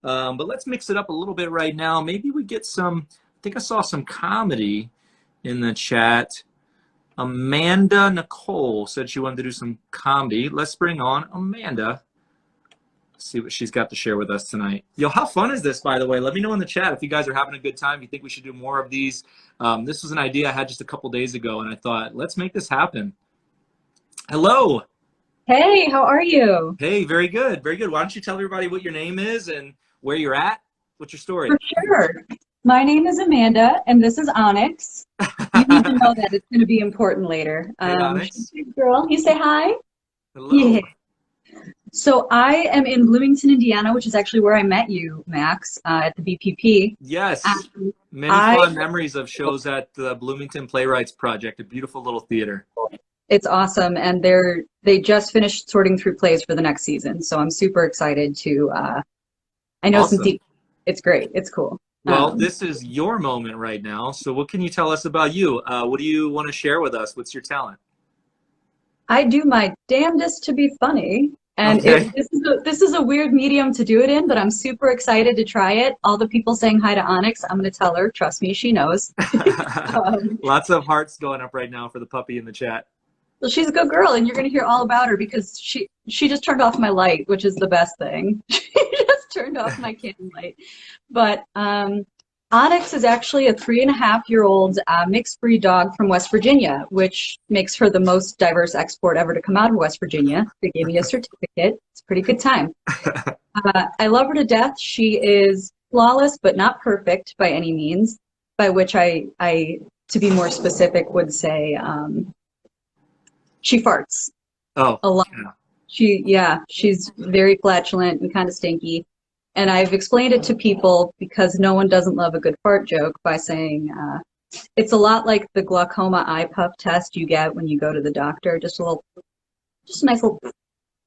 But let's mix it up a little bit right now. Maybe we get some, I think I saw some comedy in the chat. Amanda Nicole said she wanted to do some comedy. Let's bring on Amanda. See what she's got to share with us tonight. Yo, how fun is this, by the way? Let me know in the chat if you guys are having a good time. If you think we should do more of these. This was an idea I had just a couple days ago, and I thought, let's make this happen. Hello. Hey, how are you? Hey, very good, very good. Why don't you tell everybody what your name is and where you're at? What's your story? For sure. My name is Amanda, and this is Onyx. You need to know that. It's going to be important later. Hey, Onyx. She's a big girl. You say hi? Hello. Yeah. So I am in Bloomington, Indiana, which is actually where I met you, Max, at the BPP. Yes. Many fond memories of shows at the Bloomington Playwrights Project, a beautiful little theater. It's awesome, and they just finished sorting through plays for the next season, so I'm super excited to. I know Awesome. some deep. It's great. It's cool. Well, this is your moment right now. So, what can you tell us about you? What do you want to share with us? What's your talent? I do my damnedest to be funny, and Okay. this is a weird medium to do it in, but I'm super excited to try it. All the people saying hi to Onyx, I'm going to tell her. Trust me, she knows. Lots of hearts going up right now for the puppy in the chat. Well, she's a good girl, and you're going to hear all about her because she just turned off my light, which is the best thing. She just turned off my cannon light. But Onyx is actually a 3.5-year-old mixed breed dog from West Virginia, which makes her the most diverse export ever to come out of West Virginia. They gave me a certificate. It's a pretty good time. I love her to death. She is flawless, but not perfect by any means, by which I to be more specific, would say she farts a lot. Yeah. She's very flatulent and kind of stinky. And I've explained it to people because no one doesn't love a good fart joke by saying it's a lot like the glaucoma eye puff test you get when you go to the doctor. Just a nice little.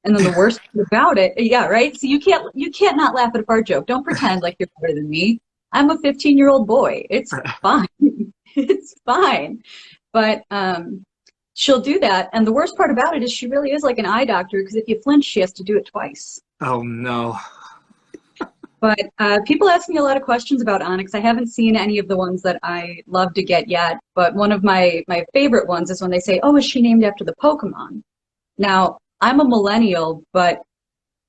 And then the worst part about it, yeah, right. So you can't not laugh at a fart joke. Don't pretend like you're better than me. I'm a 15-year-old boy. It's fine. It's fine. But she'll do that. And the worst part about it is she really is like an eye doctor, because if you flinch, she has to do it twice. Oh, no. But people ask me a lot of questions about Onyx. I haven't seen any of the ones that I love to get yet. But one of my favorite ones is when they say, oh, is she named after the Pokemon? Now, I'm a millennial, but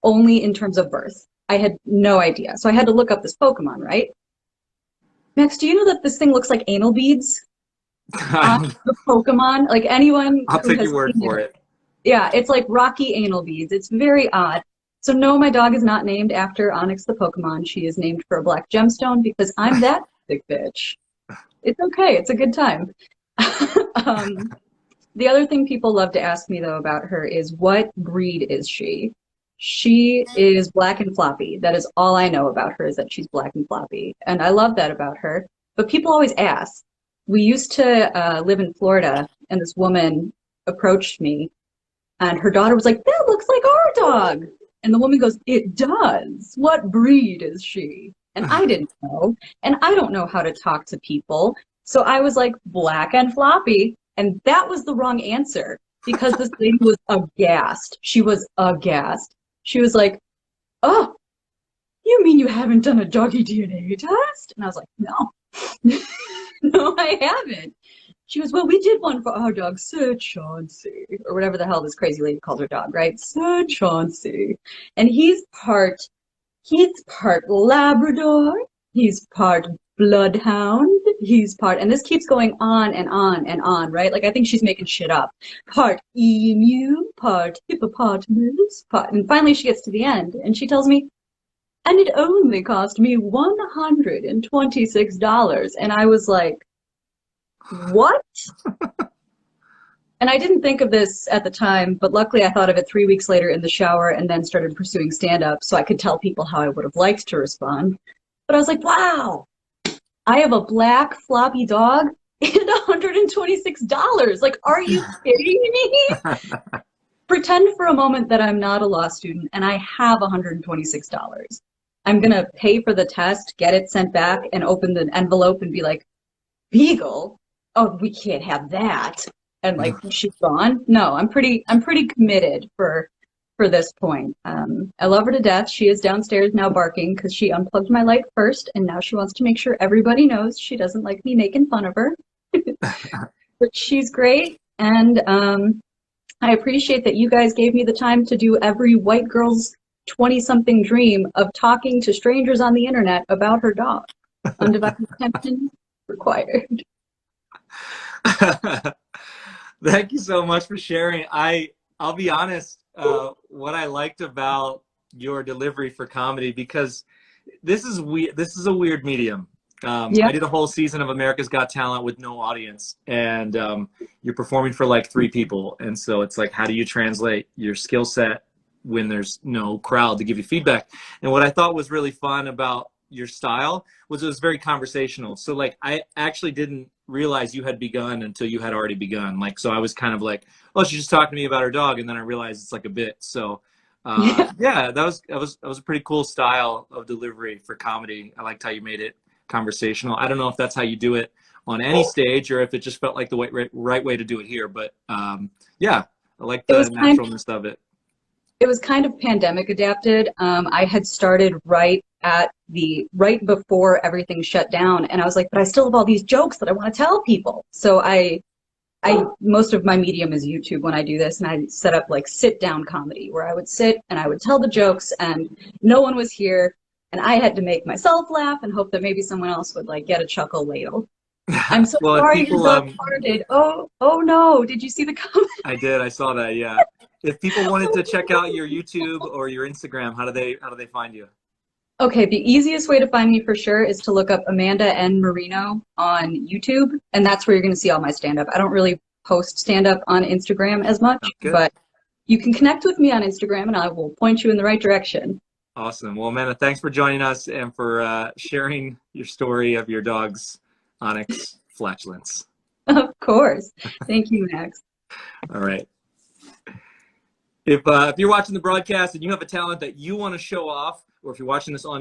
only in terms of birth. I had no idea. So I had to look up this Pokemon, right? Max, do you know that this thing looks like anal beads? On the Pokemon, like anyone. I'll take your word for it. Yeah, it's like rocky anal beads. It's very odd. So no, my dog is not named after Onyx the Pokemon. She is named for a black gemstone because I'm that big bitch. It's okay. It's a good time. The other thing people love to ask me though about her is, what breed is she? She is black and floppy. That is all I know about her, is that she's black and floppy. And I love that about her. But people always ask. We used to live in Florida, and this woman approached me, and her daughter was like, that looks like our dog. And the woman goes, it does. What breed is she? And I didn't know. And I don't know how to talk to people. So I was like, black and floppy. And that was the wrong answer, because this lady was aghast. She was aghast. She was like, oh, you mean you haven't done a doggy DNA test? And I was like, no. No, I haven't. She goes, well, we did one for our dog, Sir Chauncey, or whatever the hell this crazy lady called her dog, right? Sir Chauncey. And he's part Labrador, he's part bloodhound, he's part, and this keeps going on and on and on, right? Like, I think she's making shit up. Part emu, part hippopotamus, and finally she gets to the end, and she tells me, and it only cost me $126. And I was like, what? And I didn't think of this at the time, but luckily I thought of it 3 weeks later in the shower, and then started pursuing stand-up so I could tell people how I would have liked to respond. But I was like, wow, I have a black floppy dog and $126. Like, are you kidding me? Pretend for a moment that I'm not a law student and I have $126. I'm going to pay for the test, get it sent back, and open the envelope and be like, Beagle? Oh, we can't have that. And like, she's gone. No, I'm pretty committed for for this point. I love her to death. She is downstairs now barking because she unplugged my light first, and now she wants to make sure everybody knows she doesn't like me making fun of her. But she's great, and I appreciate that you guys gave me the time to do every white girl's 20-something dream of talking to strangers on the internet about her dog. Undivided attention required. Thank you so much for sharing. I'll be honest, what I liked about your delivery for comedy, because this is a weird medium. Yeah. I did a whole season of America's Got Talent with no audience, and you're performing for like 3 people, and so it's like, how do you translate your skill set when there's no crowd to give you feedback? And what I thought was really fun about your style was it was very conversational. So like, I actually didn't realize you had begun until you had already begun. Like, so I was kind of like, oh, she's just talking to me about her dog, and then I realized it's like a bit. So yeah, that was a pretty cool style of delivery for comedy. I liked how you made it conversational. I don't know if that's how you do it on any stage or if it just felt like the right way to do it here, but yeah, I like the naturalness of it. It was kind of pandemic adapted. I had started right before everything shut down, and I was like, but I still have all these jokes that I want to tell people. So I most of my medium is YouTube when I do this, and I set up like sit down comedy where I would sit and I would tell the jokes and no one was here, and I had to make myself laugh and hope that maybe someone else would like get a chuckle later. I'm so well, sorry people, your dog farted. Oh no, did you see the comment? I did, I saw that, yeah. If people wanted to check out your YouTube or your Instagram, how do they find you? Okay, the easiest way to find me for sure is to look up Amanda N. Marino on YouTube, and that's where you're going to see all my stand-up. I don't really post stand-up on Instagram as much, but you can connect with me on Instagram, and I will point you in the right direction. Awesome. Well, Amanda, thanks for joining us and for sharing your story of your dog's Onyx flatulence. Of course. Thank you, Max. All right. If you're watching the broadcast and you have a talent that you want to show off, or if you're watching this on